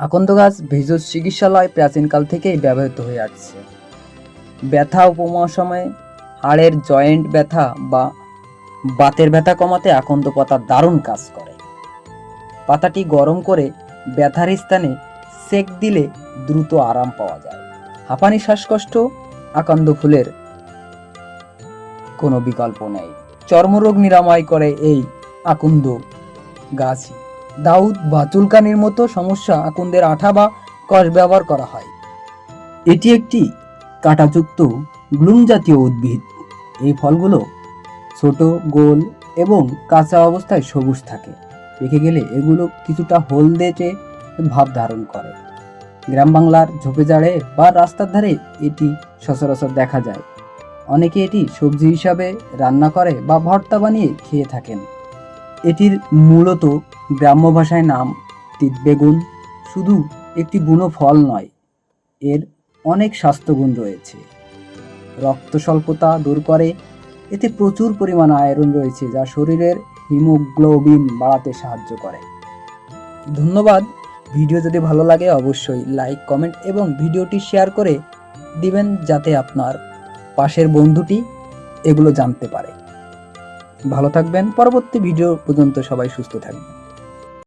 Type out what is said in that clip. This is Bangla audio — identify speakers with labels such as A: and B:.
A: আকন্দ গাছ ভেষজ চিকিৎসালয় প্রাচীনকাল থেকেই ব্যবহৃত হয়ে আসছে। ব্যথা উপশমে, হাড়ের জয়েন্ট ব্যথা বা বাতের ব্যথা কমাতে আকন্দ পাতা দারুণ কাজ করে। পাতাটি গরম করে ব্যথার স্থানে সেক দিলে দ্রুত আরাম পাওয়া যায়। হাঁপানি, শ্বাসকষ্ট, আকন্দ ফুলের কোনো বিকল্প নেই। চর্মরোগ নিরাময় করে এই আকন্দ গাছ। দাউদ বা চুলকানির মতো সমস্যা আকন্দের আঠা বা কষ ব্যবহার করা হয়। এটি একটি কাঁটাযুক্ত গ্লুম জাতীয় উদ্ভিদ। এই ফলগুলো ছোট, গোল এবং কাঁচা অবস্থায় সবুজ থাকে। পেকে গেলে এগুলো কিছুটা হলদেটে ভাব ধারণ করে। গ্রাম বাংলার ঝোপেঝাড়ে বা রাস্তার ধারে এটি সচরাচর দেখা যায়। অনেকে এটি সবজি হিসাবে রান্না করে বা ভর্তা বানিয়ে খেয়ে থাকেন। এটির মূলত গ্রাম্য ভাষায় নাম তিতবেগুন। শুধু একটি বুনো ফল নয়, এর অনেক স্বাস্থ্যগুণ রয়েছে। রক্ত স্বল্পতা দূর করে। এতে প্রচুর পরিমাণ আয়রন রয়েছে যা শরীরের হিমোগ্লোবিন বাড়াতে সাহায্য করে। ধন্যবাদ। ভিডিও যদি ভালো লাগে অবশ্যই লাইক, কমেন্ট এবং ভিডিওটি শেয়ার করে দিবেন যাতে আপনার পাশের বন্ধুটি এগুলো জানতে পারে। ভালো থাকবেন। পরবর্তী ভিডিও পর্যন্ত সবাই সুস্থ থাকবেন।